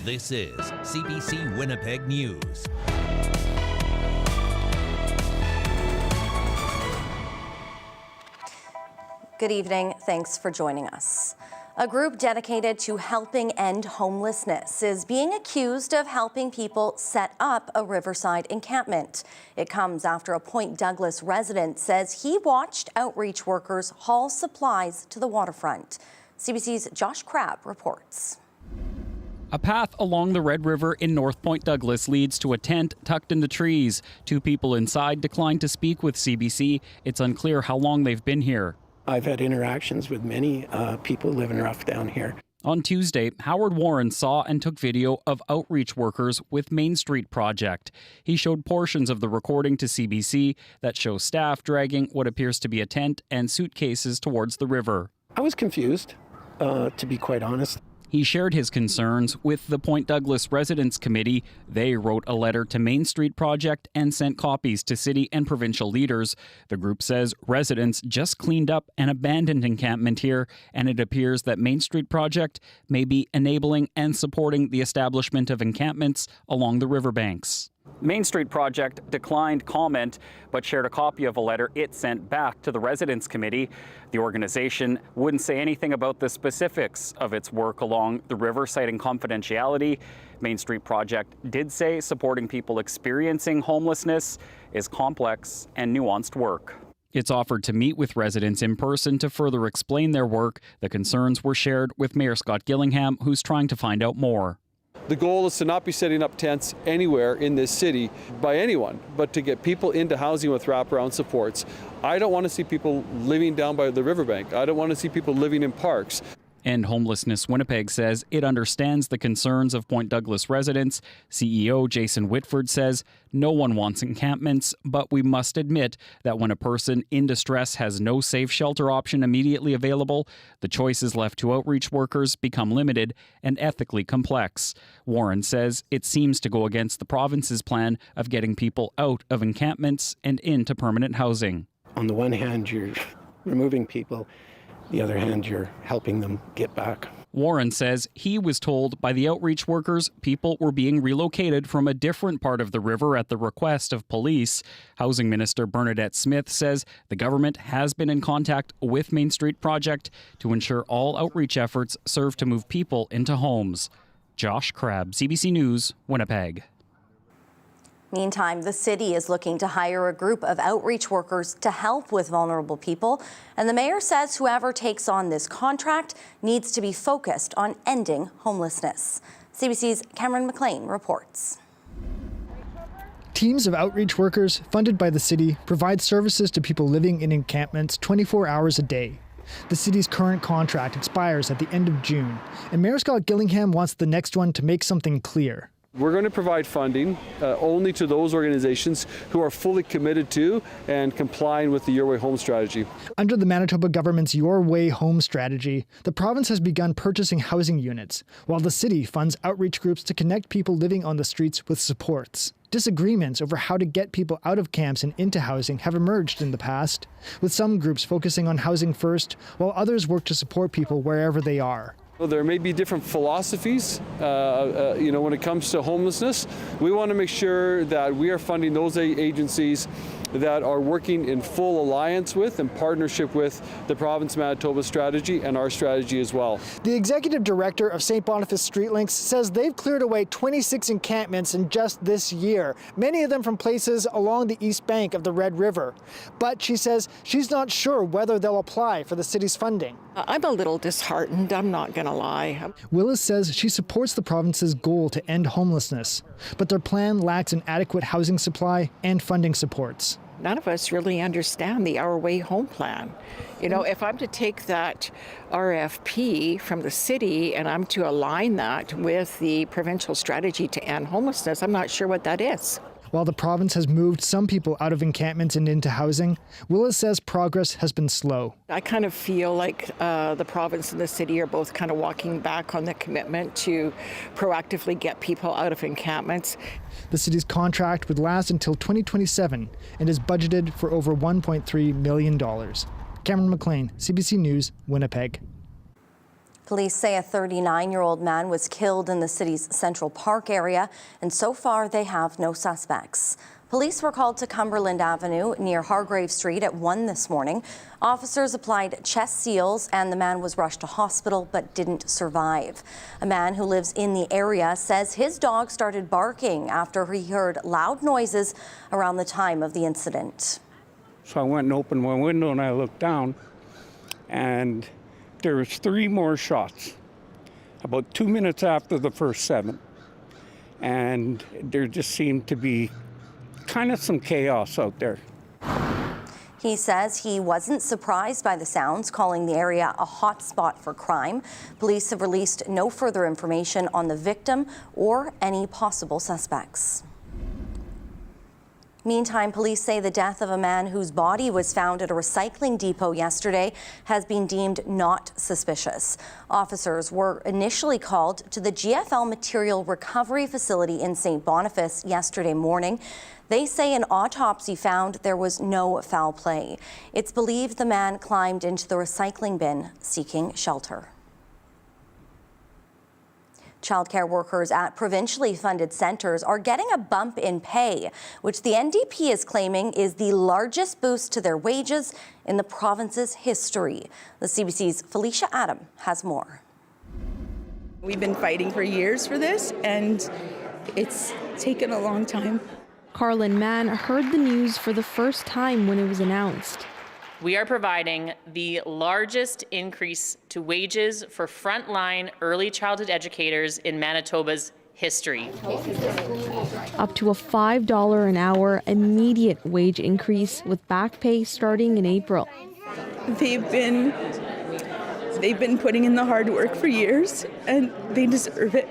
This is CBC Winnipeg News. Good evening. Thanks for joining us. A group dedicated to helping end homelessness is being accused of helping people set up a riverside encampment. It comes after a Point Douglas resident says he watched outreach workers haul supplies to the waterfront. CBC's Josh Crabb reports. A path along the Red River in North Point Douglas leads to a tent tucked in the trees. Two people inside declined to speak with CBC. It's unclear how long they've been here. I've had interactions with many people living rough down here. On Tuesday, Howard Warren saw and took video of outreach workers with Main Street Project. He showed portions of the recording to CBC that show staff dragging what appears to be a tent and suitcases towards the river. I was confused, to be quite honest. He shared his concerns with the Point Douglas Residents Committee. They wrote a letter to Main Street Project and sent copies to city and provincial leaders. The group says residents just cleaned up an abandoned encampment here, and it appears that Main Street Project may be enabling and supporting the establishment of encampments along the riverbanks. Main Street Project declined comment, but shared a copy of a letter it sent back to the Residents Committee. The organization wouldn't say anything about the specifics of its work along the river, citing confidentiality. Main Street Project did say supporting people experiencing homelessness is complex and nuanced work. It's offered to meet with residents in person to further explain their work. The concerns were shared with Mayor Scott Gillingham, who's trying to find out more. The goal is to not be setting up tents anywhere in this city by anyone, but to get people into housing with wraparound supports. I don't want to see people living down by the riverbank. I don't want to see people living in parks. End Homelessness Winnipeg says it understands the concerns of Point Douglas residents. CEO Jason Whitford says no one wants encampments, but we must admit that when a person in distress has no safe shelter option immediately available, the choices left to outreach workers become limited and ethically complex. Warren says it seems to go against the province's plan of getting people out of encampments and into permanent housing. On the one hand, you're removing people. The other hand, you're helping them get back. Warren says he was told by the outreach workers people were being relocated from a different part of the river at the request of police. Housing Minister Bernadette Smith says the government has been in contact with Main Street Project to ensure all outreach efforts serve to move people into homes. Josh Crabb, CBC News, Winnipeg. Meantime, the city is looking to hire a group of outreach workers to help with vulnerable people. And the mayor says whoever takes on this contract needs to be focused on ending homelessness. CBC's Cameron McLean reports. Teams of outreach workers funded by the city provide services to people living in encampments 24 hours a day. The city's current contract expires at the end of June, and Mayor Scott Gillingham wants the next one to make something clear. We're going to provide funding only to those organizations who are fully committed to and complying with the Your Way Home strategy. Under the Manitoba government's Your Way Home strategy, the province has begun purchasing housing units, while the city funds outreach groups to connect people living on the streets with supports. Disagreements over how to get people out of camps and into housing have emerged in the past, with some groups focusing on housing first, while others work to support people wherever they are. Well, there may be different philosophies, when it comes to homelessness. We want to make sure that we are funding those agencies that are working in full alliance with and partnership with the province of Manitoba strategy and our strategy as well. The executive director of St. Boniface Streetlinks says they've cleared away 26 encampments in just this year, many of them from places along the east bank of the Red River. But she says she's not sure whether they'll apply for the city's funding. I'm a little disheartened, I'm not going to lie. Willis says she supports the province's goal to end homelessness, but their plan lacks an adequate housing supply and funding supports. None of us really understand the Our Way Home plan. If I'm to take that RFP from the city and I'm to align that with the provincial strategy to end homelessness, I'm not sure what that is. While the province has moved some people out of encampments and into housing, Willis says progress has been slow. I kind of feel like the province and the city are both kind of walking back on the commitment to proactively get people out of encampments. The city's contract would last until 2027 and is budgeted for over $1.3 million. Cameron McLean, CBC News, Winnipeg. Police say a 39-year-old man was killed in the city's Central Park area, and so far they have no suspects. Police were called to Cumberland Avenue near Hargrave Street at 1 this morning. Officers applied chest seals and the man was rushed to hospital but didn't survive. A man who lives in the area says his dog started barking after he heard loud noises around the time of the incident. So I went and opened my window and I looked down, and there was 3 more shots, about 2 minutes after the first 7. And there just seemed to be kind of some chaos out there. He says he wasn't surprised by the sounds, calling the area a hot spot for crime. Police have released no further information on the victim or any possible suspects. Meantime, police say the death of a man whose body was found at a recycling depot yesterday has been deemed not suspicious. Officers were initially called to the GFL Material Recovery Facility in St. Boniface yesterday morning. They say an autopsy found there was no foul play. It's believed the man climbed into the recycling bin seeking shelter. Childcare workers at provincially funded centres are getting a bump in pay, which the NDP is claiming is the largest boost to their wages in the province's history. The CBC's Felicia Adam has more. We've been fighting for years for this, and it's taken a long time. Carlin Mann heard the news for the first time when it was announced. We are providing the largest increase to wages for frontline early childhood educators in Manitoba's history. Up to a $5 an hour immediate wage increase with back pay starting in April. They've been putting in the hard work for years, and they deserve it.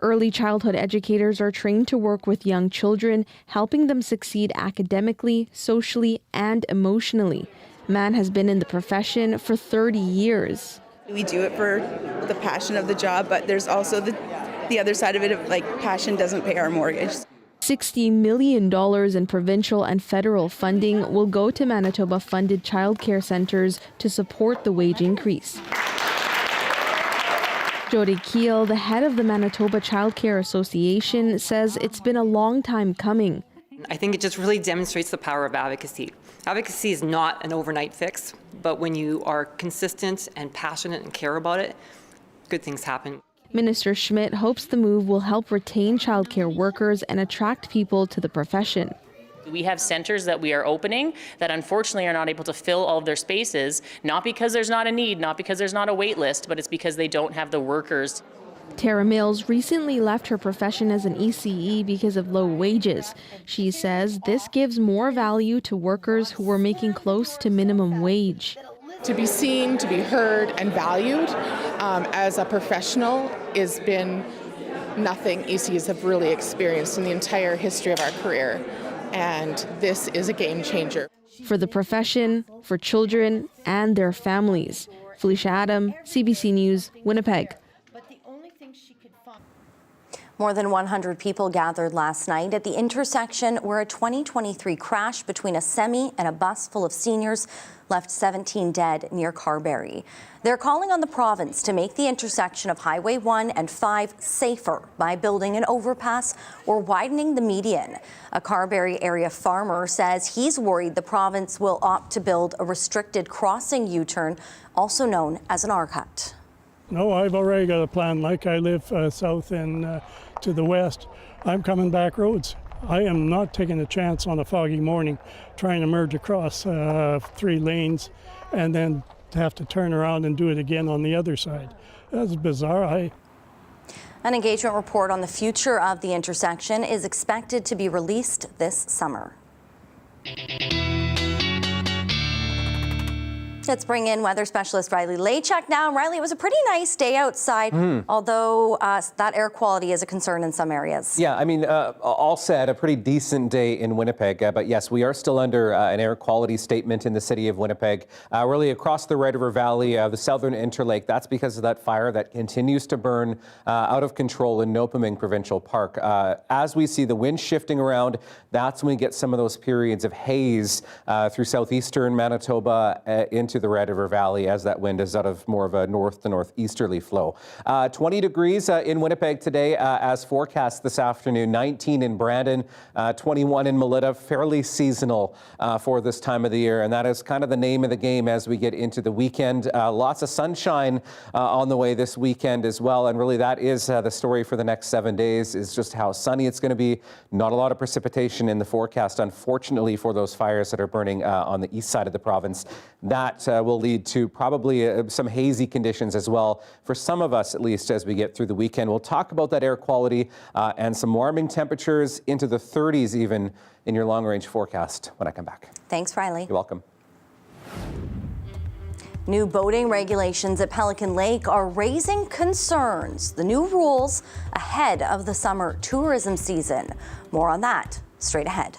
Early childhood educators are trained to work with young children, helping them succeed academically, socially, and emotionally. Mann has been in the profession for 30 years. We do it for the passion of the job, but there's also the other side of it of, like, passion doesn't pay our mortgage. $60 million in provincial and federal funding will go to Manitoba-funded childcare centres to support the wage increase. Jody Keel, the head of the Manitoba Childcare Association, says it's been a long time coming. I think it just really demonstrates the power of advocacy. Advocacy is not an overnight fix, but when you are consistent and passionate and care about it, good things happen. Minister Schmidt hopes the move will help retain childcare workers and attract people to the profession. We have centers that we are opening that unfortunately are not able to fill all of their spaces, not because there's not a need, not because there's not a wait list, but it's because they don't have the workers. Tara Mills recently left her profession as an ECE because of low wages. She says this gives more value to workers who were making close to minimum wage. To be seen, to be heard and valued as a professional has been nothing ECEs have really experienced in the entire history of our career. And this is a game changer. For the profession, for children, and their families. Felicia Adam, CBC News, Winnipeg. More than 100 people gathered last night at the intersection where a 2023 crash between a semi and a bus full of seniors left 17 dead near Carberry. They're calling on the province to make the intersection of Highway 1 and 5 safer by building an overpass or widening the median. A Carberry area farmer says he's worried the province will opt to build a restricted crossing U-turn, also known as an R-cut. No, I've already got a plan. Like I live south and to the west, I'm coming back roads. I am not taking a chance on a foggy morning trying to merge across 3 lanes and then have to turn around and do it again on the other side. That's bizarre. An engagement report on the future of the intersection is expected to be released this summer. Let's bring in weather specialist Riley Laychuk now. Riley, it was a pretty nice day outside, although that air quality is a concern in some areas. Yeah, I mean, all said, a pretty decent day in Winnipeg. But yes, we are still under an air quality statement in the city of Winnipeg. Really across the Red River Valley, the southern Interlake, that's because of that fire that continues to burn out of control in Nopaming Provincial Park. As we see the wind shifting around, that's when we get some of those periods of haze through southeastern Manitoba into into the Red River Valley as that wind is out of more of a north to northeasterly flow. 20 degrees in Winnipeg today as forecast this afternoon, 19 in Brandon, 21 in Melita, fairly seasonal for this time of the year. And that is kind of the name of the game as we get into the weekend. Lots of sunshine on the way this weekend as well. And really that is the story for the next 7 days, is just how sunny it's going to be. Not a lot of precipitation in the forecast, unfortunately, for those fires that are burning on the east side of the province. That will lead to probably some hazy conditions as well, for some of us at least, as we get through the weekend. We'll talk about that air quality and some warming temperatures into the 30s even in your long-range forecast when I come back. Thanks, Riley. You're welcome. New boating regulations at Pelican Lake are raising concerns. The new rules ahead of the summer tourism season. More on that straight ahead.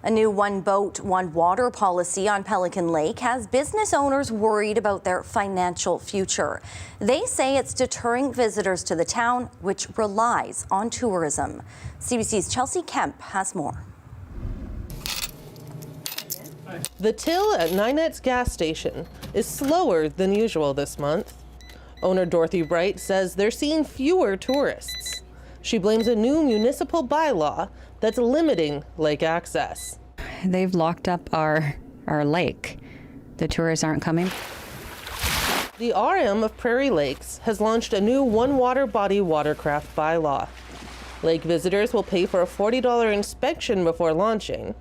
A new one boat, one water policy on Pelican Lake has business owners worried about their financial future. They say it's deterring visitors to the town, which relies on tourism. CBC's Chelsea Kemp has more. The till at Ninette's gas station is slower than usual this month. Owner Dorothy Bright says they're seeing fewer tourists. She blames a new municipal bylaw that's limiting lake access. They've locked up our lake. The tourists aren't coming. The RM of Prairie Lakes has launched a new one water body watercraft bylaw. Lake visitors will pay for a $40 inspection before launching,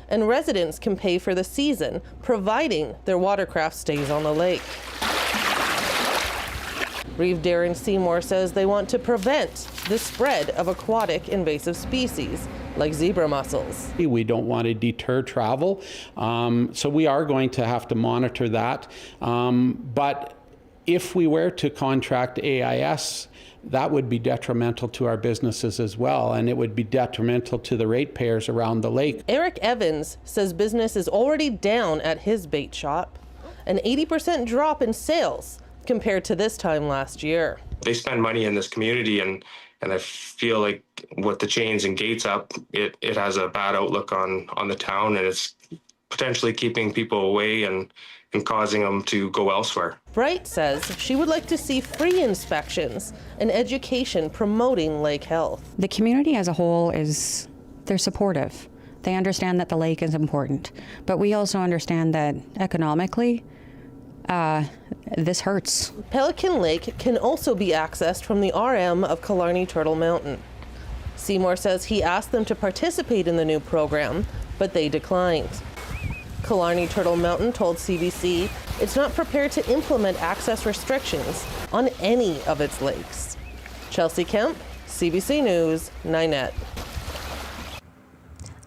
and residents can pay for the season, providing their watercraft stays on the lake. Reeve Darren Seymour says they want to prevent the spread of aquatic invasive species like zebra mussels. We don't want to deter travel, so we are going to have to monitor that. But if we were to contract AIS, that would be detrimental to our businesses as well, and it would be detrimental to the ratepayers around the lake. Eric Evans says business is already down at his bait shop, an 80% drop in sales compared to this time last year. They spend money in this community, and I feel like with the chains and gates up, it has a bad outlook on the town, and it's potentially keeping people away and causing them to go elsewhere. Bright says she would like to see free inspections and education promoting lake health. The community as a whole they're supportive. They understand that the lake is important, but we also understand that economically, this hurts. Pelican Lake can also be accessed from the RM of Killarney Turtle Mountain. Seymour says he asked them to participate in the new program, but they declined. Killarney Turtle Mountain told CBC it's not prepared to implement access restrictions on any of its lakes. Chelsea Kemp, CBC News, Ninette.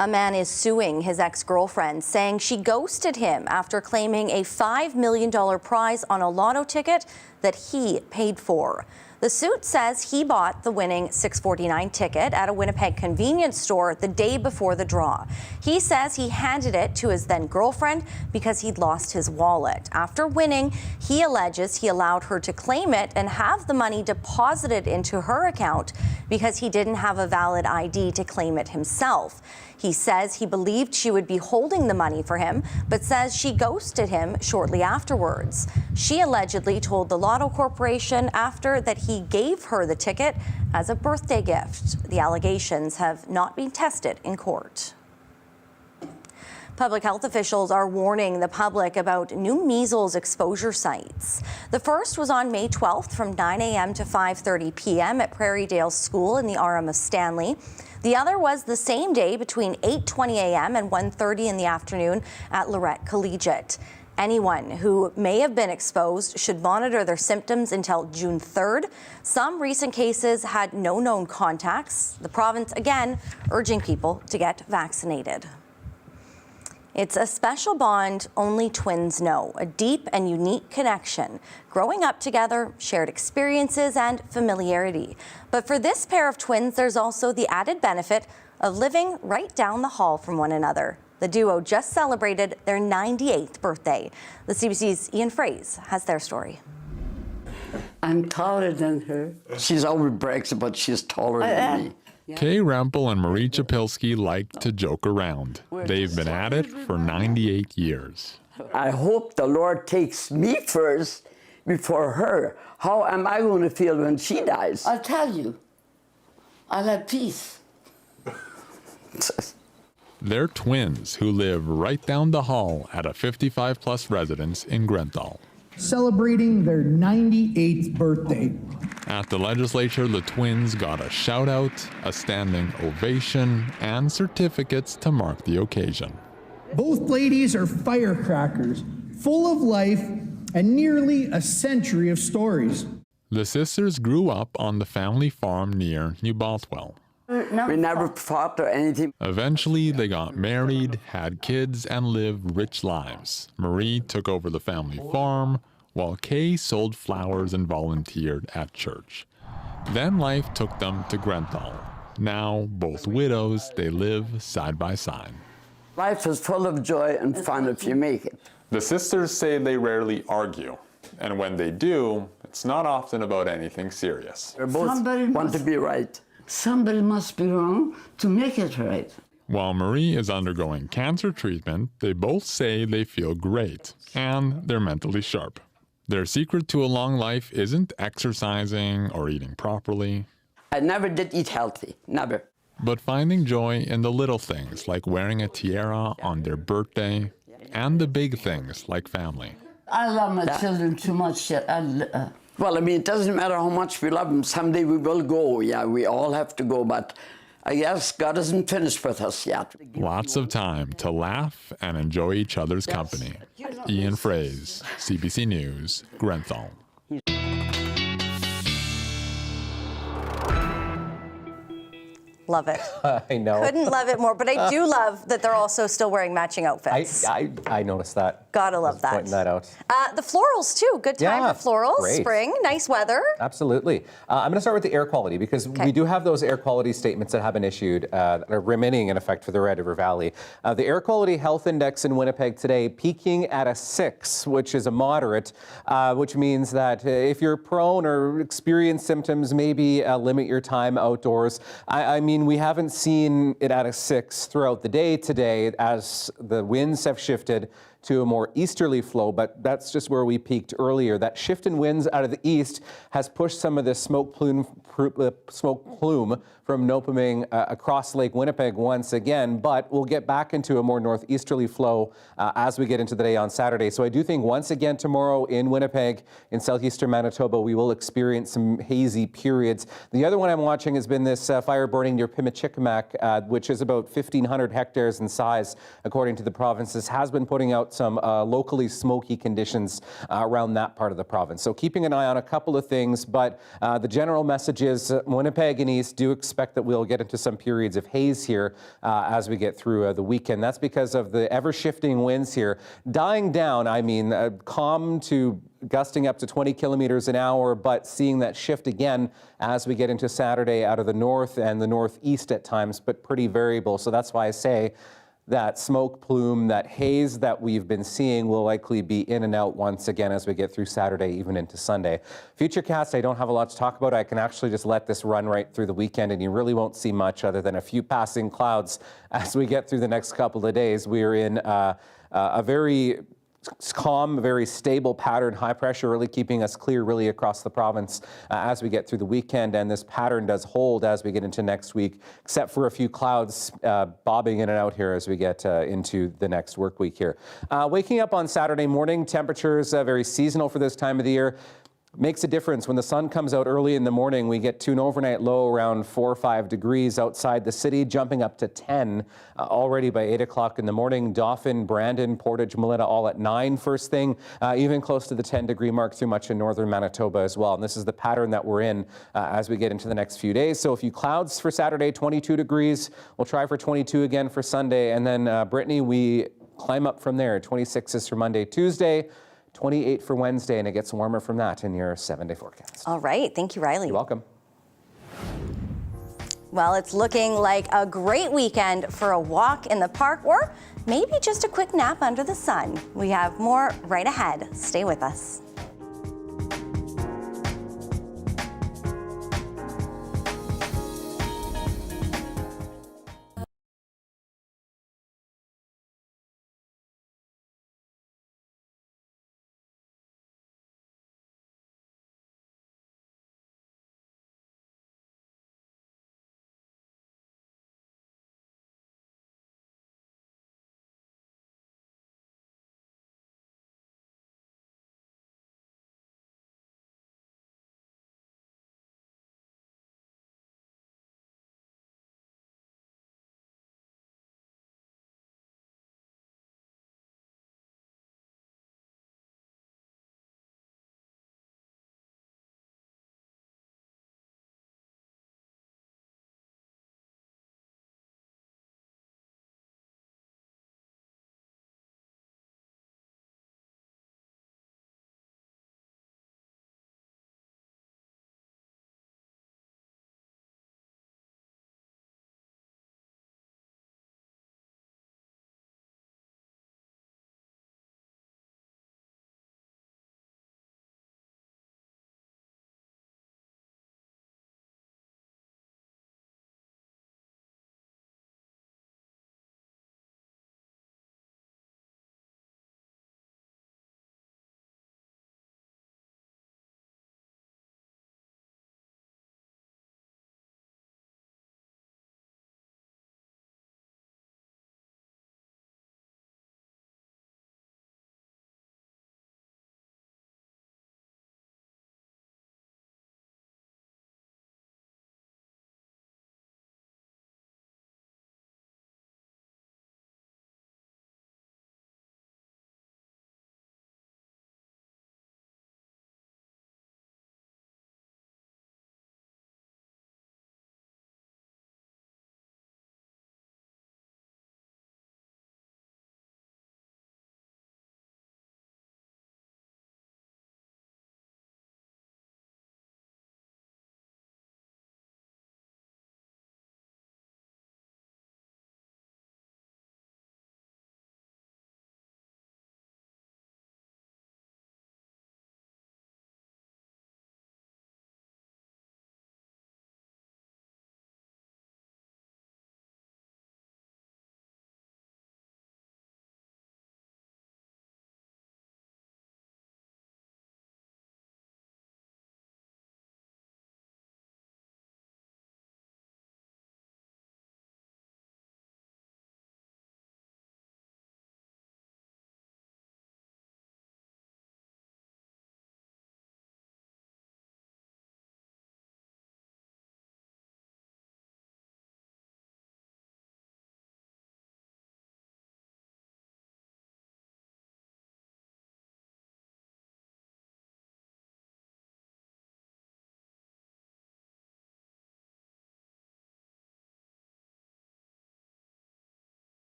A man is suing his ex-girlfriend, saying she ghosted him after claiming a $5 million prize on a lotto ticket that he paid for. The suit says he bought the winning $6.49 ticket at a Winnipeg convenience store the day before the draw. He says he handed it to his then-girlfriend because he'd lost his wallet. After winning, he alleges he allowed her to claim it and have the money deposited into her account because he didn't have a valid ID to claim it himself. He says he believed she would be holding the money for him, but says she ghosted him shortly afterwards. She allegedly told the Lotto Corporation after that he gave her the ticket as a birthday gift. The allegations have not been tested in court. Public health officials are warning the public about new measles exposure sites. The first was on May 12th from 9 a.m. to 5:30 p.m. at Prairie Dale School in the RM of Stanley. The other was the same day between 8:20 a.m. and 1:30 in the afternoon at Lorette Collegiate. Anyone who may have been exposed should monitor their symptoms until June 3rd. Some recent cases had no known contacts. The province, again, urging people to get vaccinated. It's a special bond only twins know, a deep and unique connection. Growing up together, shared experiences and familiarity. But for this pair of twins, there's also the added benefit of living right down the hall from one another. The duo just celebrated their 98th birthday. The CBC's Ian Fraze has their story. I'm taller than her. She's always brags about she's taller than me. Kay Rempel and Marie Chapilski like to joke around. They've been at it for 98 years. I hope the Lord takes me first before her. How am I going to feel when she dies? I'll tell you. I'll have peace. They're twins who live right down the hall at a 55-plus residence in Grenthal. Celebrating their 98th birthday. At the legislature, the twins got a shout-out, a standing ovation, and certificates to mark the occasion. Both ladies are firecrackers, full of life and nearly a century of stories. The sisters grew up on the family farm near New Bothwell. We never fought or anything. Eventually, they got married, had kids, and lived rich lives. Marie took over the family farm, while Kay sold flowers and volunteered at church. Then life took them to Grenthal. Now, both widows, they live side by side. Life is full of joy and fun if you make it. The sisters say they rarely argue, and when they do, it's not often about anything serious. We both want to be right. Somebody must be wrong to make it right. While Marie is undergoing cancer treatment, they both say they feel great, and they're mentally sharp. Their secret to a long life isn't exercising or eating properly. I never did eat healthy, never. But finding joy in the little things like wearing a tiara on their birthday and the big things like family. I love my children too much. Well, I mean, it doesn't matter how much we love them. Someday we will go. Yeah, we all have to go. But I guess God isn't finished with us yet. Lots of time to laugh and enjoy each other's company. Ian Fraze, CBC News, Grenthal. Love it. I know. Couldn't love it more, but I do love that they're also still wearing matching outfits. I noticed that. Gotta love that. Pointing that out. The florals too. Good time for florals. Great. Spring, nice weather. Absolutely. I'm going to start with the air quality because we do have those air quality statements that have been issued that are remaining in effect for the Red River Valley. The Air Quality Health Index in Winnipeg today peaking at a 6, which is a moderate, which means that if you're prone or experience symptoms, maybe limit your time outdoors. I mean, we haven't seen it at a 6 throughout the day today as the winds have shifted to a more easterly flow, but that's just where we peaked earlier. That shift in winds out of the east has pushed some of the smoke plume from Nopaming across Lake Winnipeg once again, but we'll get back into a more northeasterly flow as we get into the day on Saturday. So I do think once again tomorrow in Winnipeg, in southeastern Manitoba, we will experience some hazy periods. The other one I'm watching has been this fire burning near Pimichikamak, which is about 1,500 hectares in size, according to the provinces, has been putting out some locally smoky conditions around that part of the province. So keeping an eye on a couple of things, but the general message is Winnipeg and East do expect that we'll get into some periods of haze here as we get through the weekend. That's because of the ever-shifting winds here. Dying down, I mean, calm to gusting up to 20 kilometers an hour, but seeing that shift again as we get into Saturday out of the north and the northeast at times, but pretty variable. So that's why I say that smoke plume, that haze that we've been seeing will likely be in and out once again as we get through Saturday, even into Sunday. Futurecast, I don't have a lot to talk about. I can actually just let this run right through the weekend and you really won't see much other than a few passing clouds as we get through the next couple of days. We're in a very calm, very stable pattern, high pressure really keeping us clear really across the province as we get through the weekend, and this pattern does hold as we get into next week, except for a few clouds bobbing in and out here as we get into the next work week here. Waking up on Saturday morning, temperatures very seasonal for this time of the year. Makes a difference. When the sun comes out early in the morning, we get to an overnight low around 4 or 5 degrees outside the city, jumping up to 10 already by 8 o'clock in the morning. Dauphin, Brandon, Portage, Melita all at 9 first thing, even close to the 10-degree mark through much of northern Manitoba as well. And this is the pattern that we're in as we get into the next few days. So a few clouds for Saturday, 22 degrees. We'll try for 22 again for Sunday. And then Brittany, we climb up from there. 26 is for Monday, Tuesday. 28 for Wednesday, and it gets warmer from that in your 7-day forecast. All right. Thank you, Riley. You're welcome. Well, it's looking like a great weekend for a walk in the park or maybe just a quick nap under the sun. We have more right ahead. Stay with us.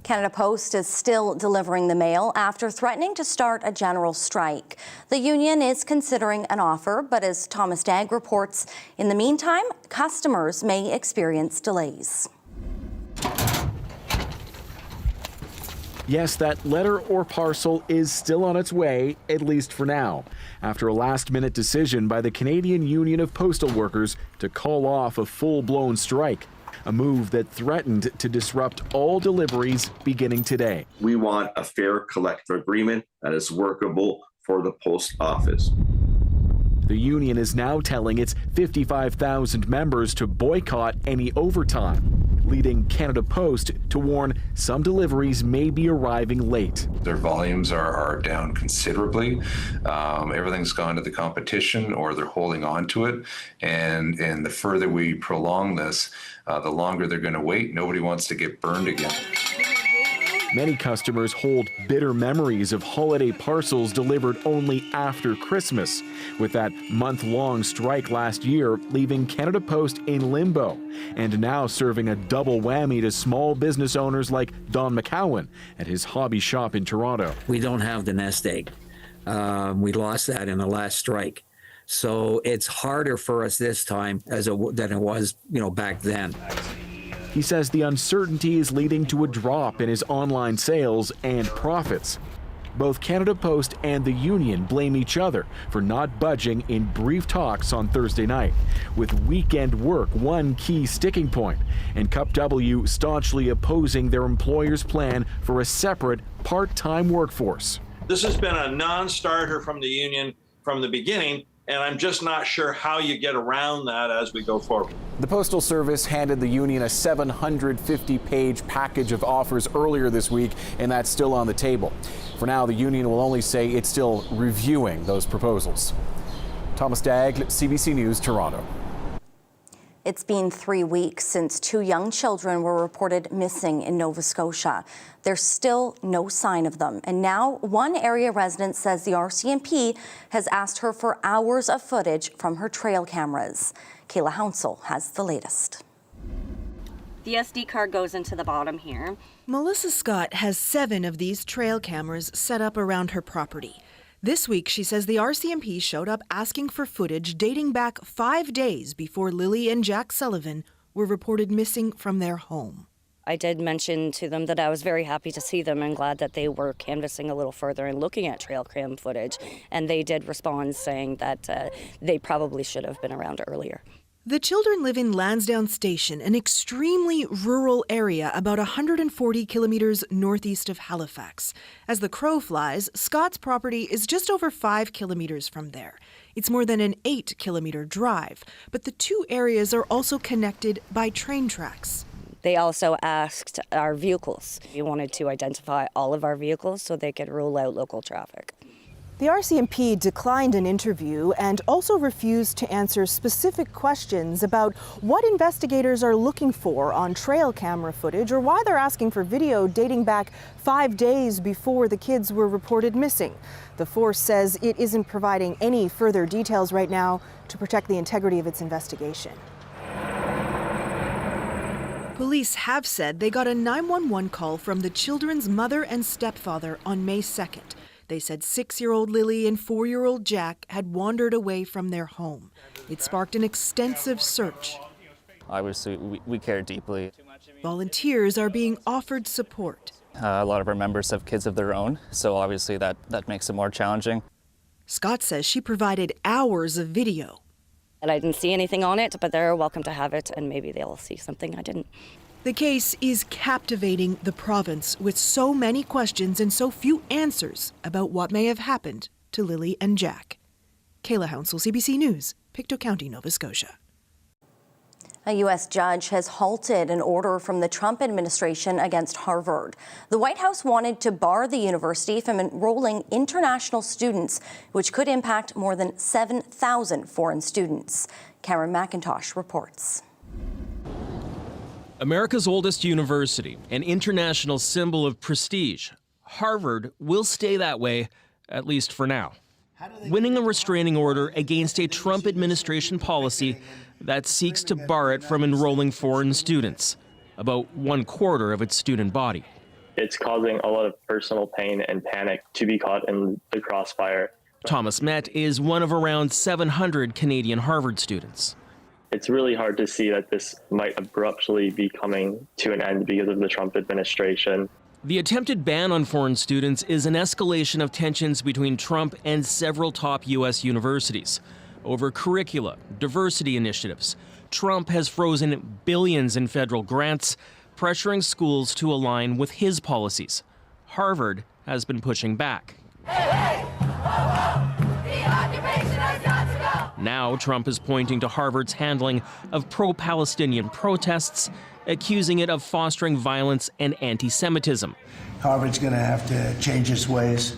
Canada Post is still delivering the mail after threatening to start a general strike. The union is considering an offer, but as Thomas Dagg reports, in the meantime, customers may experience delays. Yes, that letter or parcel is still on its way, at least for now, after a last-minute decision by the Canadian Union of Postal Workers to call off a full-blown strike, a move that threatened to disrupt all deliveries beginning today. We want a fair collective agreement that is workable for the post office. The union is now telling its 55,000 members to boycott any overtime, leading Canada Post to warn some deliveries may be arriving late. Their volumes are down considerably. Everything's gone to the competition, or they're holding on to it. And the further we prolong this, the longer they're going to wait. Nobody wants to get burned again. Many customers hold bitter memories of holiday parcels delivered only after Christmas, with that month-long strike last year leaving Canada Post in limbo, and now serving a double whammy to small business owners like Don McCowan at his hobby shop in Toronto. We don't have the nest egg. We lost that in the last strike. So it's harder for us this time than it was, back then. He says the uncertainty is leading to a drop in his online sales and profits. Both Canada Post and the union blame each other for not budging in brief talks on Thursday night, with weekend work one key sticking point, and Cup W staunchly opposing their employer's plan for a separate part-time workforce. This has been a non-starter from the union from the beginning, and I'm just not sure how you get around that as we go forward. The Postal Service handed the union a 750-page package of offers earlier this week, and that's still on the table. For now, the union will only say it's still reviewing those proposals. Thomas Dagg, CBC News, Toronto. It's been 3 weeks since 2 young children were reported missing in Nova Scotia. There's still no sign of them. And now one area resident says the RCMP has asked her for hours of footage from her trail cameras. Kayla Hounsell has the latest. The SD card goes into the bottom here. Melissa Scott has 7 of these trail cameras set up around her property. This week, she says the RCMP showed up asking for footage dating back 5 days before Lily and Jack Sullivan were reported missing from their home. I did mention to them that I was very happy to see them and glad that they were canvassing a little further and looking at trail cam footage. And they did respond saying that they probably should have been around earlier. The children live in Lansdowne Station, an extremely rural area about 140 kilometers northeast of Halifax. As the crow flies, Scott's property is just over 5 kilometers from there. It's more than an 8-kilometer drive, but the 2 areas are also connected by train tracks. They also asked our vehicles. We wanted to identify all of our vehicles so they could rule out local traffic. The RCMP declined an interview and also refused to answer specific questions about what investigators are looking for on trail camera footage or why they're asking for video dating back 5 days before the kids were reported missing. The force says it isn't providing any further details right now to protect the integrity of its investigation. Police have said they got a 911 call from the children's mother and stepfather on May 2nd. They said 6-year-old Lily and 4-year-old Jack had wandered away from their home. It sparked an extensive search. Obviously, we care deeply. Volunteers are being offered support. A lot of our members have kids of their own, so obviously that makes it more challenging. Scott says she provided hours of video. And I didn't see anything on it, but they're welcome to have it, and maybe they'll see something I didn't. The case is captivating the province with so many questions and so few answers about what may have happened to Lily and Jack. Kayla Hounsell, CBC News, Pictou County, Nova Scotia. A U.S. judge has halted an order from the Trump administration against Harvard. The White House wanted to bar the university from enrolling international students, which could impact more than 7,000 foreign students. Cameron McIntosh reports. America's oldest university, an international symbol of prestige, Harvard will stay that way, at least for now. Winning a restraining order against a Trump administration policy that seeks to bar it from enrolling foreign students, about 1/4 of its student body. it's causing a lot of personal pain and panic to be caught in the crossfire. Thomas Met is one of around 700 Canadian Harvard students. It's really hard to see that this might abruptly be coming to an end because of the Trump administration. The attempted ban on foreign students is an escalation of tensions between Trump and several top U.S. universities. Over curricula, diversity initiatives, Trump has frozen billions in federal grants, pressuring schools to align with his policies. Harvard has been pushing back. Now Trump is pointing to Harvard's handling of pro-Palestinian protests, accusing it of fostering violence and anti-Semitism. Harvard's going to have to change its ways.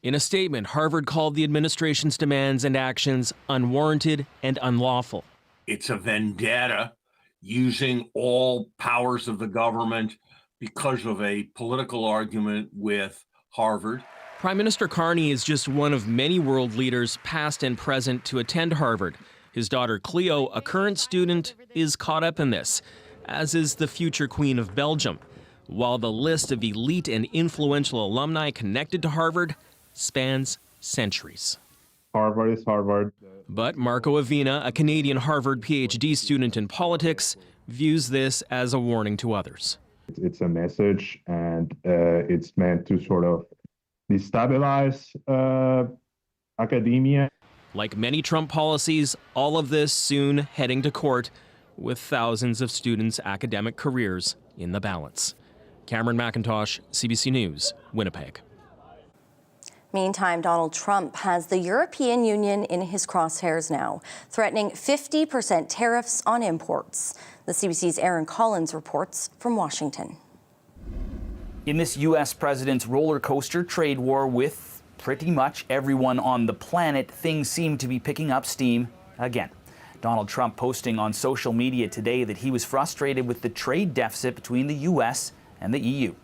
In a statement, Harvard called the administration's demands and actions unwarranted and unlawful. It's a vendetta using all powers of the government because of a political argument with Harvard. Prime Minister Carney is just one of many world leaders, past and present, to attend Harvard. His daughter Cleo, a current student, is caught up in this, as is the future Queen of Belgium, while the list of elite and influential alumni connected to Harvard spans centuries. Harvard is Harvard. But Marco Avina, a Canadian Harvard PhD student in politics, views this as a warning to others. It's a message, and it's meant to sort of destabilize academia. Like many Trump policies, all of this soon heading to court, with thousands of students' academic careers in the balance. Cameron McIntosh, CBC News, Winnipeg. Meantime, Donald Trump has the European Union in his crosshairs now, threatening 50% tariffs on imports. The CBC's Aaron Collins reports from Washington. In this U.S. president's roller coaster trade war with pretty much everyone on the planet, things seem to be picking up steam again. Donald Trump posting on social media today that he was frustrated with the trade deficit between the U.S. and the EU.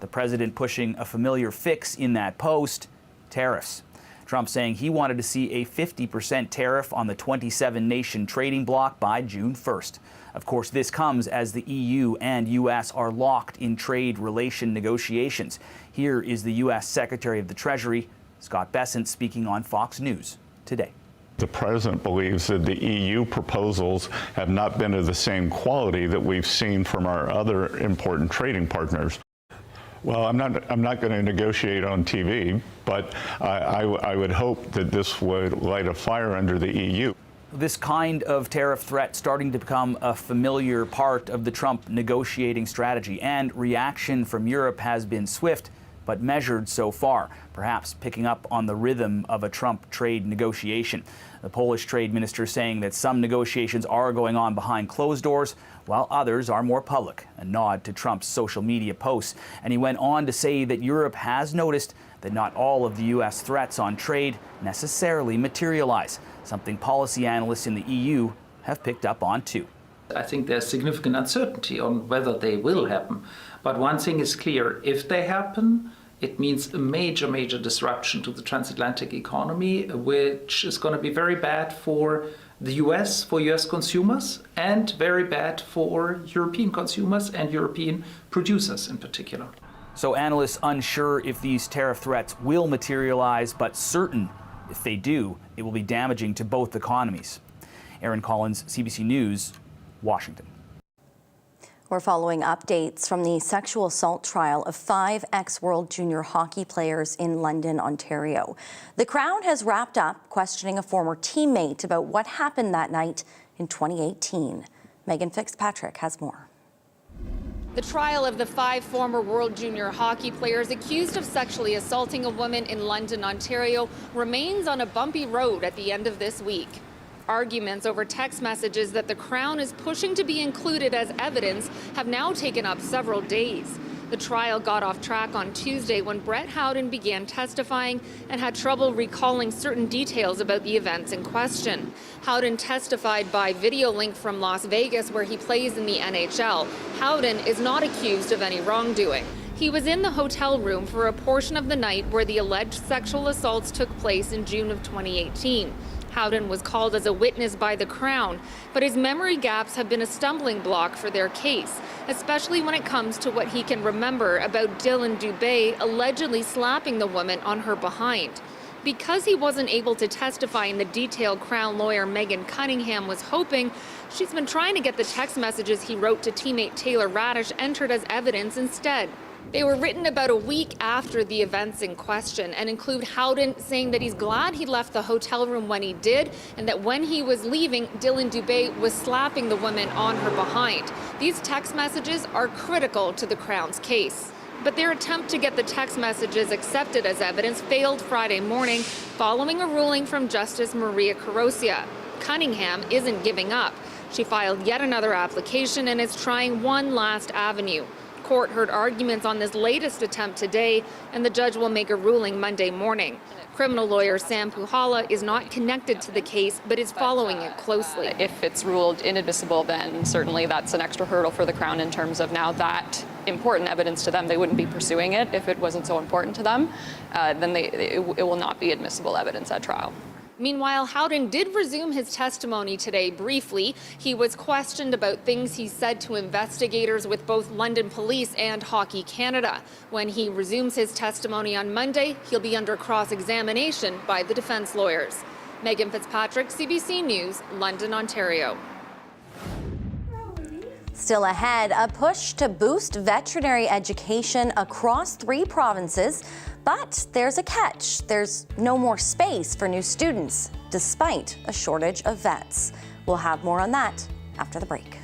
The president pushing a familiar fix in that post: tariffs. Trump saying he wanted to see a 50% tariff on the 27-nation trading bloc by June 1st. Of course, this comes as the EU and U.S. are locked in trade relation negotiations. Here is the U.S. Secretary of the Treasury, Scott Bessent, speaking on Fox News today. The president believes that the EU proposals have not been of the same quality that we've seen from our other important trading partners. Well, I'm not going to negotiate on TV, but I would hope that this would light a fire under the EU. This kind of tariff threat starting to become a familiar part of the Trump negotiating strategy, and reaction from Europe has been swift but measured so far, perhaps picking up on the rhythm of a Trump trade negotiation. The Polish trade minister saying that some negotiations are going on behind closed doors, while others are more public, a nod to Trump's social media posts. And he went on to say that Europe has noticed that not all of the U.S. threats on trade necessarily materialize, something policy analysts in the EU have picked up on too. I think there's significant uncertainty on whether they will happen. But one thing is clear: if they happen, it means a major disruption to the transatlantic economy, which is going to be very bad for the US, for US consumers, and very bad for European consumers and European producers in particular. So analysts unsure if these tariff threats will materialize, but certain if they do, it will be damaging to both economies. Aaron Collins, CBC News, Washington. We're following updates from the sexual assault trial of 5 ex-World Junior hockey players in London, Ontario. The Crown has wrapped up questioning a former teammate about what happened that night in 2018. Megan Fitzpatrick has more. The trial of the 5 former World Junior hockey players accused of sexually assaulting a woman in London, Ontario, remains on a bumpy road at the end of this week. Arguments over text messages that the Crown is pushing to be included as evidence have now taken up several days. The trial got off track on Tuesday when Brett Howden began testifying and had trouble recalling certain details about the events in question. Howden testified by video link from Las Vegas, where he plays in the NHL. Howden is not accused of any wrongdoing. He was in the hotel room for a portion of the night where the alleged sexual assaults took place in June of 2018. Howden was called as a witness by the Crown, but his memory gaps have been a stumbling block for their case, especially when it comes to what he can remember about Dylan Dubé allegedly slapping the woman on her behind. Because he wasn't able to testify in the detail Crown lawyer Megan Cunningham was hoping, she's been trying to get the text messages he wrote to teammate Taylor Radish entered as evidence instead. They were written about a week after the events in question and include Howden saying that he's glad he left the hotel room when he did and that when he was leaving, Dylan Dubé was slapping the woman on her behind. These text messages are critical to the Crown's case. But their attempt to get the text messages accepted as evidence failed Friday morning following a ruling from Justice Maria Carosia. Cunningham isn't giving up. She filed yet another application and is trying one last avenue. Court heard arguments on this latest attempt today, and the judge will make a ruling Monday morning. Criminal lawyer Sam Puhala is not connected to the case, but is following it closely. If it's ruled inadmissible, then certainly that's an extra hurdle for the Crown in terms of now that important evidence to them. They wouldn't be pursuing it if it wasn't so important to them. Then it will not be admissible evidence at trial. Meanwhile, Howden did resume his testimony today briefly. He was questioned about things he said to investigators with both London Police and Hockey Canada. When he resumes his testimony on Monday, he'll be under cross-examination by the defense lawyers. Megan Fitzpatrick, CBC News, London, Ontario. Still ahead, a push to boost veterinary education across 3 provinces. But there's a catch. There's no more space for new students, despite a shortage of vets. We'll have more on that after the break.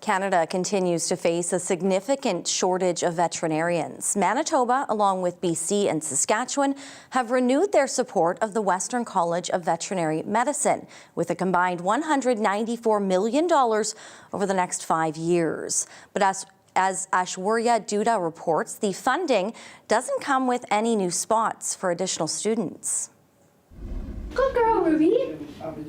Canada continues to face a significant shortage of veterinarians. Manitoba, along with BC and Saskatchewan, have renewed their support of the Western College of Veterinary Medicine with a combined $194 million over the next 5 years. But as Ashwarya Duda reports, the funding doesn't come with any new spots for additional students. Good girl, Ruby.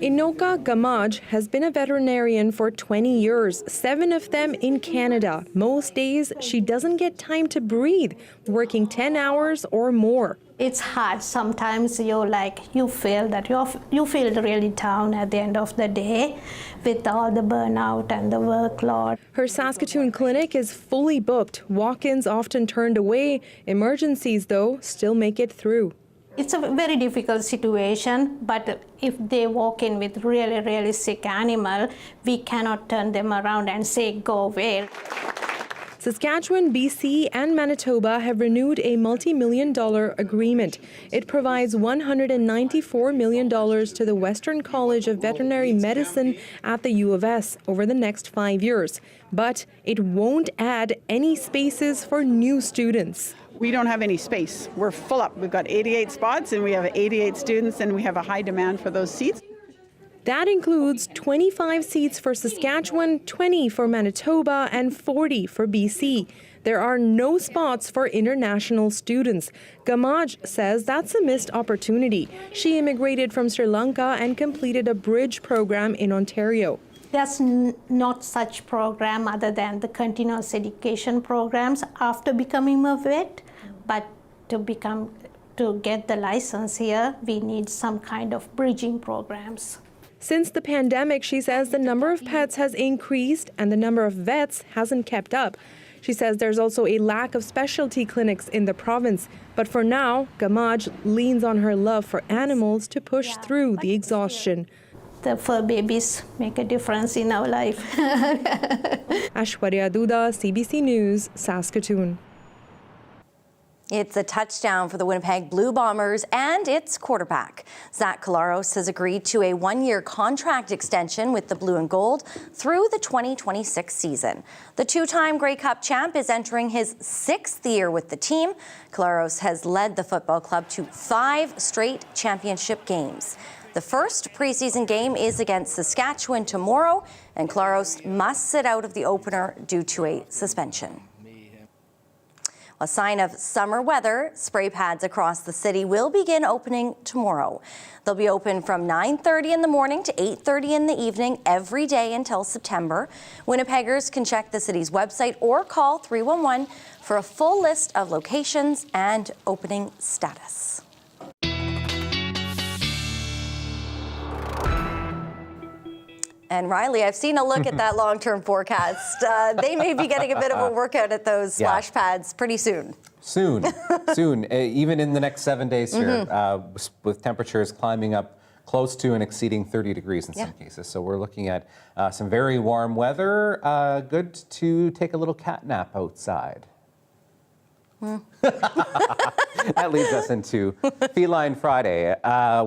Inoka Gamaj has been a veterinarian for 20 years, 7 of them in Canada. Most days, she doesn't get time to breathe, working 10 hours or more. It's hard. Sometimes you feel that you feel really down at the end of the day with all the burnout and the workload. Her Saskatoon clinic is fully booked. Walk-ins often turned away. Emergencies, though, still make it through. It's a very difficult situation, but if they walk in with really, really sick animal, we cannot turn them around and say, go away. Saskatchewan, BC, and Manitoba have renewed a multi-million-dollar agreement. It provides $194 million to the Western College of Veterinary Medicine at the U of S over the next 5 years. But it won't add any spaces for new students. We don't have any space. We're full up. We've got 88 spots and we have 88 students and we have a high demand for those seats. That includes 25 seats for Saskatchewan, 20 for Manitoba, and 40 for BC. There are no spots for international students. Gamaj says that's a missed opportunity. She immigrated from Sri Lanka and completed a bridge program in Ontario. There's not such program other than the continuous education programs after becoming a vet, but to get the license here, we need some kind of bridging programs. Since the pandemic, she says the number of pets has increased and the number of vets hasn't kept up. She says there's also a lack of specialty clinics in the province. But for now, Gamaj leans on her love for animals to push through the exhaustion. The fur babies make a difference in our life. Ashwarya Duda, CBC News, Saskatoon. It's a touchdown for the Winnipeg Blue Bombers and its quarterback. Zach Collaros has agreed to a 1-year contract extension with the Blue and Gold through the 2026 season. The 2-time Grey Cup champ is entering his 6th year with the team. Collaros has led the football club to 5 straight championship games. The first preseason game is against Saskatchewan tomorrow, and Collaros must sit out of the opener due to a suspension. A sign of summer weather, spray pads across the city will begin opening tomorrow. They'll be open from 9:30 in the morning to 8:30 in the evening every day until September. Winnipeggers can check the city's website or call 311 for a full list of locations and opening status. And Riley, I've seen a look at that long-term forecast. They may be getting a bit of a workout at those splash pads pretty soon. Soon. Even in the next 7 days here, with temperatures climbing up close to and exceeding 30 degrees in some cases. So we're looking at some very warm weather. Good to take a little cat nap outside. That leads us into Feline Friday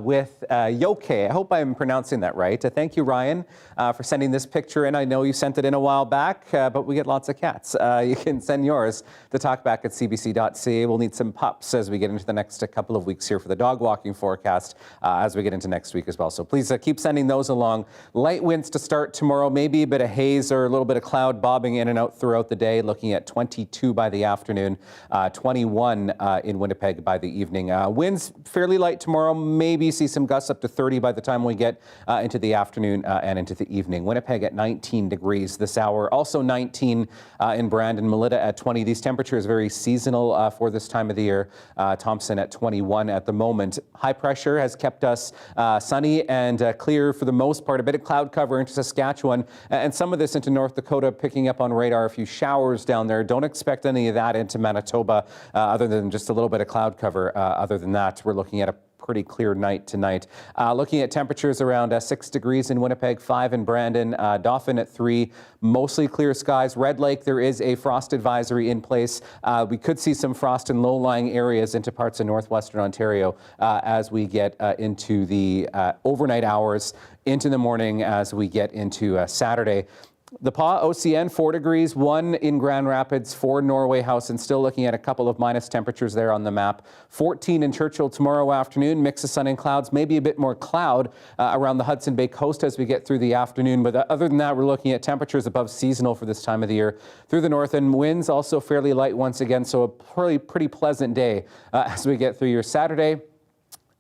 with Yoke. I hope I'm pronouncing that right. Thank you, Ryan, for sending this picture in. I know you sent it in a while back, but we get lots of cats. You can send yours to talkback@cbc.ca. We'll need some pups as we get into the next couple of weeks here for the dog walking forecast as we get into next week as well. So please keep sending those along. Light winds to start tomorrow, maybe a bit of haze or a little bit of cloud bobbing in and out throughout the day, looking at 22 by the afternoon, 21 in Winnipeg by the evening. Winds fairly light tomorrow, maybe see some gusts up to 30 by the time we get into the afternoon and into the evening. Winnipeg at 19 degrees this hour, also 19 in Brandon, Melita at 20. These temperatures very seasonal for this time of the year. Thompson at 21 at the moment. High pressure has kept us sunny and clear for the most part. A bit of cloud cover into Saskatchewan and some of this into North Dakota, picking up on radar. A few showers down there. Don't expect any of that into Manitoba other than just a little bit of cloud cover. Other than that, we're looking at a pretty clear night tonight. Looking at temperatures around 6 degrees in Winnipeg, 5 in Brandon, Dauphin at 3, mostly clear skies. Red Lake, there is a frost advisory in place. We could see some frost in low-lying areas into parts of northwestern Ontario as we get into the overnight hours, into the morning as we get into Saturday. The Pas, OCN, 4 degrees, 1 in Grand Rapids, 4 Norway House, and still looking at a couple of minus temperatures there on the map. 14 in Churchill tomorrow afternoon, mix of sun and clouds, maybe a bit more cloud around the Hudson Bay coast as we get through the afternoon. But other than that, we're looking at temperatures above seasonal for this time of the year through the north, and winds also fairly light once again, so a pretty pleasant day as we get through your Saturday.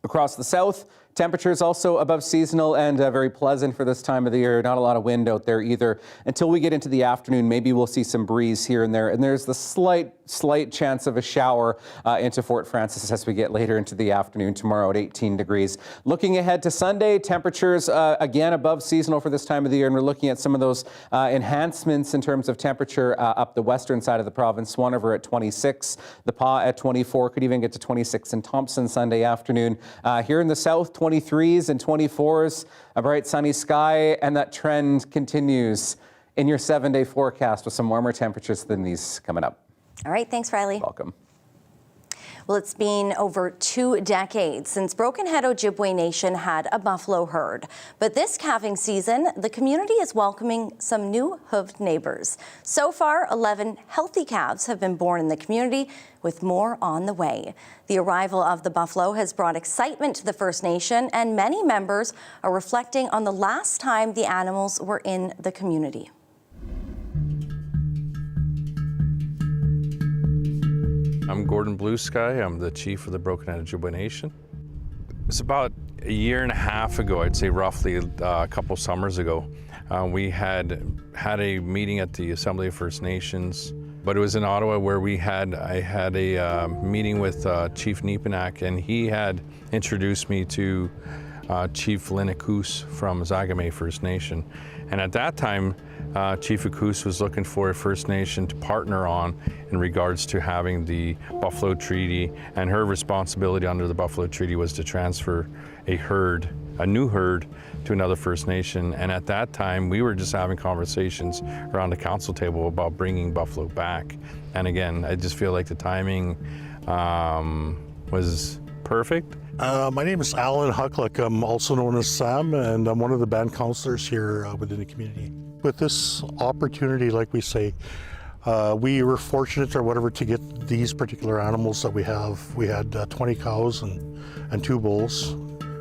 Across the south, temperatures also above seasonal and very pleasant for this time of the year. Not a lot of wind out there either. Until we get into the afternoon, maybe we'll see some breeze here and there. And there's the slight chance of a shower into Fort Frances as we get later into the afternoon tomorrow at 18 degrees. Looking ahead to Sunday, temperatures again above seasonal for this time of the year. And we're looking at some of those enhancements in terms of temperature up the western side of the province. Swan River at 26, the Pas at 24, could even get to 26 in Thompson Sunday afternoon. Here in the south, 23s and 24s, a bright sunny sky, and that trend continues in your 7-day forecast with some warmer temperatures than these coming up. All right, thanks, Riley. Welcome. Well, it's been over 2 decades since Broken Head Ojibwe Nation had a buffalo herd. But this calving season, the community is welcoming some new hooved neighbors. So far, 11 healthy calves have been born in the community, with more on the way. The arrival of the buffalo has brought excitement to the First Nation, and many members are reflecting on the last time the animals were in the community. I'm Gordon Blue Sky. I'm the chief of the Broken Head Ojibwe Nation. It's about a year and a half ago, I'd say roughly a couple summers ago, we had a meeting at the Assembly of First Nations, but it was in Ottawa where I had a meeting with Chief Neepanak, and he had introduced me to Chief Linnacoos from Zagame First Nation. And at that time, Chief Akoos was looking for a First Nation to partner on in regards to having the Buffalo Treaty, and her responsibility under the Buffalo Treaty was to transfer a new herd to another First Nation. And at that time, we were just having conversations around the council table about bringing buffalo back. And again, I just feel like the timing was perfect. My name is Alan Huckluck. I'm also known as Sam, and I'm one of the band counselors here within the community. With this opportunity, like we say, we were fortunate or whatever to get these particular animals that we have. We had 20 cows and 2 bulls,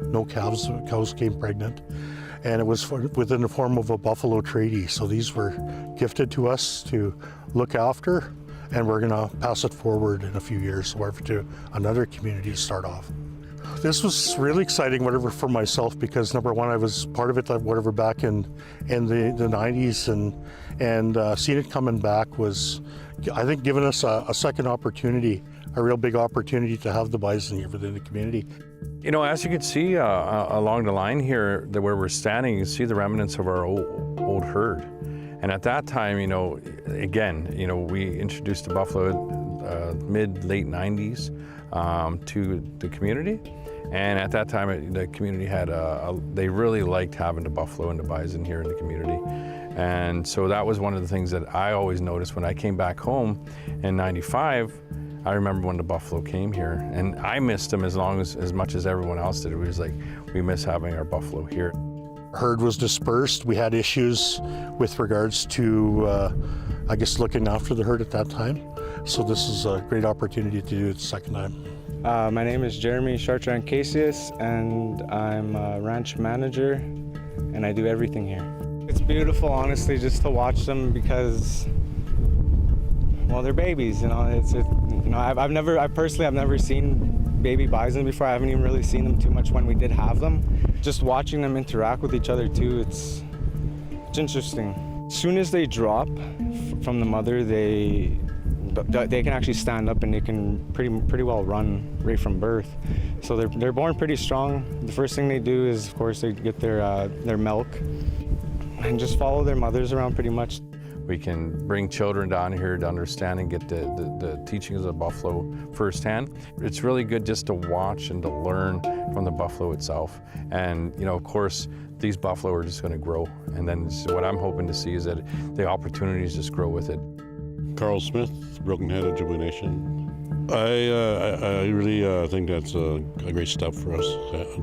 no calves. Cows came pregnant, and it was within the form of a buffalo treaty. So these were gifted to us to look after, and we're going to pass it forward in a few years, whatever, to another community to start off. This was really exciting, whatever, for myself, because number one, I was part of it, whatever, back in the 90s, and seeing it coming back was, I think, giving us a second opportunity, a real big opportunity to have the bison here within the community. You know, as you can see along the line here, where we're standing, you can see the remnants of our old herd. And at that time, you know, again, you know, we introduced the buffalo mid-late 90s to the community. And at that time, the community had they really liked having the buffalo and the bison here in the community. And so that was one of the things that I always noticed when I came back home in '95. I remember when the buffalo came here, and I missed them as much as everyone else did. It was like, we miss having our buffalo here. Herd was dispersed. We had issues with regards to, I guess, looking after the herd at that time. So this is a great opportunity to do it the second time. My name is Jeremy Chartrand-Casius, and I'm a ranch manager, and I do everything here. It's beautiful, honestly, just to watch them because, well, they're babies, you know. I've personally never seen baby bison before. I haven't even really seen them too much when we did have them. Just watching them interact with each other too, it's interesting. As soon as they drop from the mother, they can actually stand up, and they can pretty well run right from birth. So they're born pretty strong. The first thing they do is, of course, they get their milk and just follow their mothers around pretty much. We can bring children down here to understand and get the teachings of buffalo firsthand. It's really good just to watch and to learn from the buffalo itself. And, you know, of course, these buffalo are just going to grow. And then what I'm hoping to see is that the opportunities just grow with it. Carl Smith, Broken Head Ojibwe Nation. I really think that's a great step for us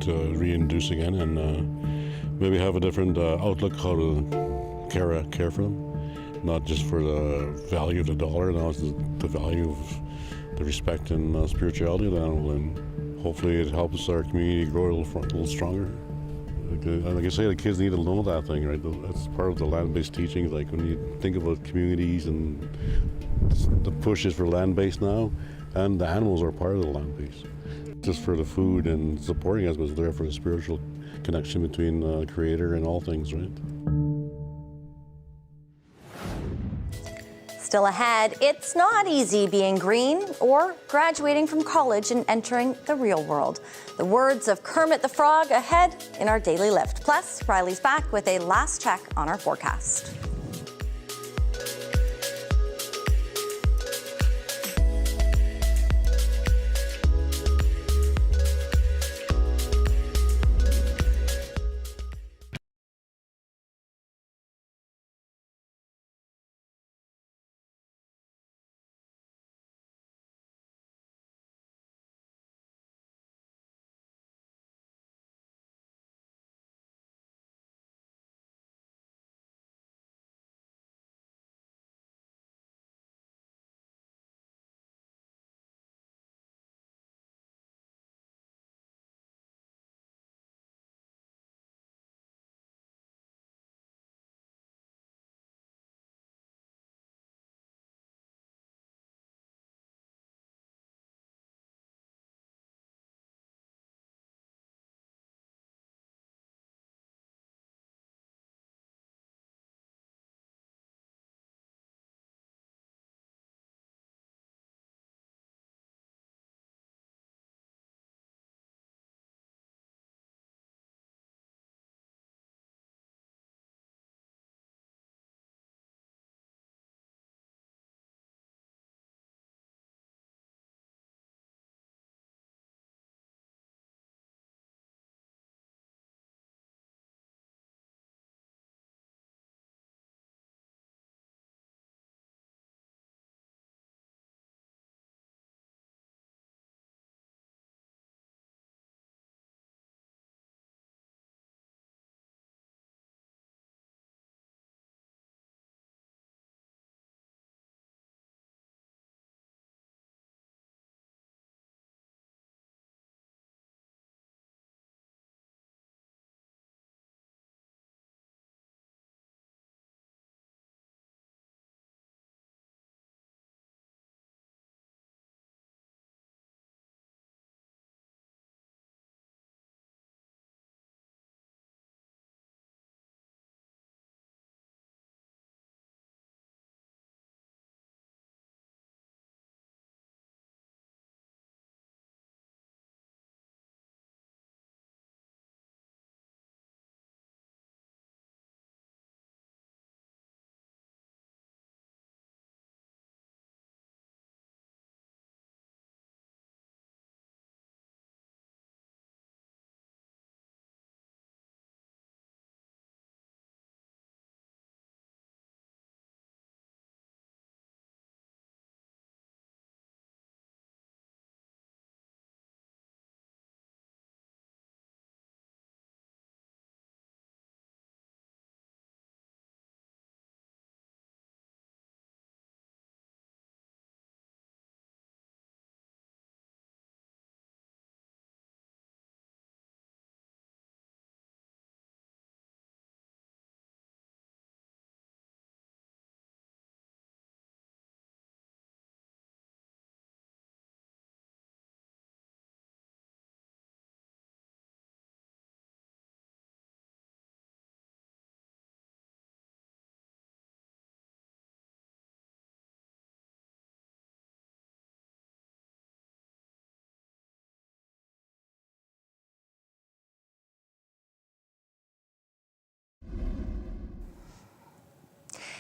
to reintroduce again, and maybe have a different outlook how to care for them, not just for the value of the dollar, now it's the value of the respect and spirituality of the animal, and hopefully it helps our community grow a little stronger. Like I say, the kids need to know that thing, right? That's part of the land-based teaching. Like when you think about communities and the push is for land-based now, and the animals are part of the land-based. Just for the food and supporting us, but it's there for the spiritual connection between the creator and all things, right? Still ahead, it's not easy being green or graduating from college and entering the real world. The words of Kermit the Frog ahead in our daily lift. Plus, Riley's back with a last check on our forecast.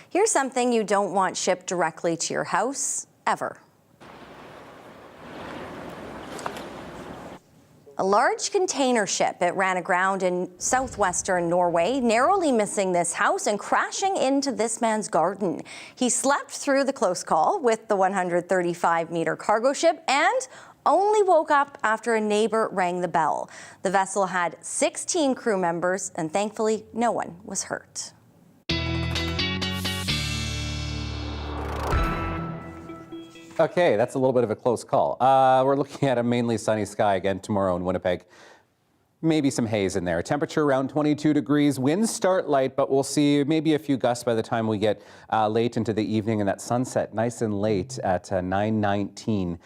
Here's something you don't want shipped directly to your house, ever. A large container ship, it ran aground in southwestern Norway, narrowly missing this house and crashing into this man's garden. He slept through the close call with the 135-meter cargo ship and only woke up after a neighbor rang the bell. The vessel had 16 crew members and thankfully no one was hurt. Okay, that's a little bit of a close call. We're looking at a mainly sunny sky again tomorrow in Winnipeg. Maybe some haze in there. Temperature around 22 degrees. Winds start light, but we'll see maybe a few gusts by the time we get late into the evening, and that sunset nice and late at 9:19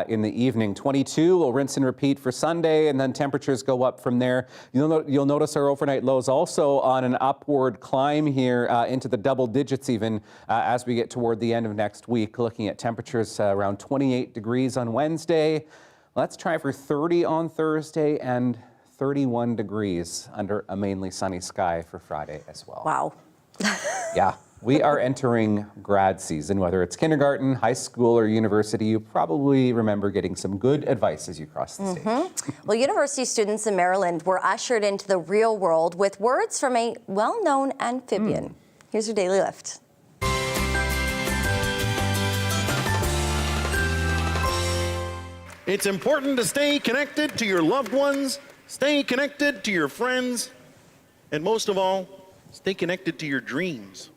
in the evening. 22 will rinse and repeat for Sunday, and then temperatures go up from there. You'll notice our overnight lows also on an upward climb here into the double digits even as we get toward the end of next week. Looking at temperatures around 28 degrees on Wednesday. Let's try for 30 on Thursday and 31 degrees under a mainly sunny sky for Friday as well. Wow. Yeah, we are entering grad season, whether it's kindergarten, high school, or university. You probably remember getting some good advice as you cross the stage. Well, university students in Maryland were ushered into the real world with words from a well-known amphibian. Here's your Daily Lift. It's important to stay connected to your loved ones, stay connected to your friends, and most of all, stay connected to your dreams.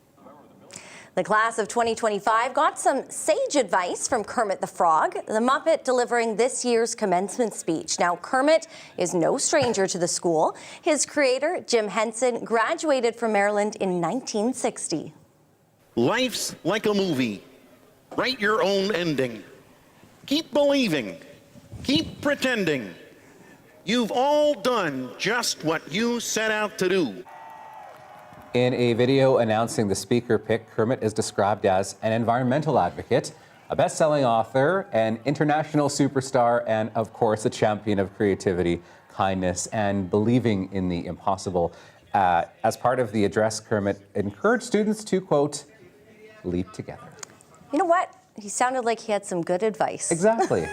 The class of 2025 got some sage advice from Kermit the Frog, the Muppet delivering this year's commencement speech. Now, Kermit is no stranger to the school. His creator, Jim Henson, graduated from Maryland in 1960. Life's like a movie. Write your own ending. Keep believing. Keep pretending. You've all done just what you set out to do. In a video announcing the speaker pick, Kermit is described as an environmental advocate, a best-selling author, an international superstar, and of course a champion of creativity, kindness, and believing in the impossible. As part of the address, Kermit encouraged students to, quote, leap together. You know what? He sounded like he had some good advice. Exactly.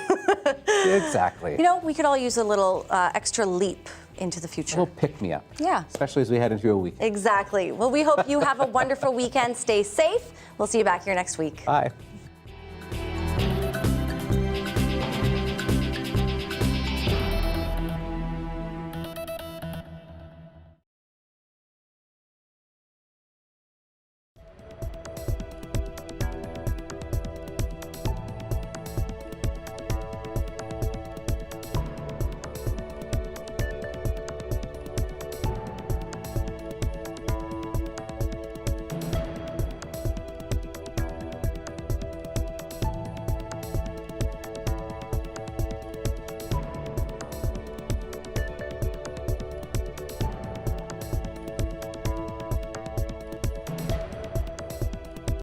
Exactly. You know, we could all use a little extra leap into the future. A little pick-me-up. Yeah. Especially as we head into a weekend. Exactly. Well, we hope you have a wonderful weekend. Stay safe. We'll see you back here next week. Bye.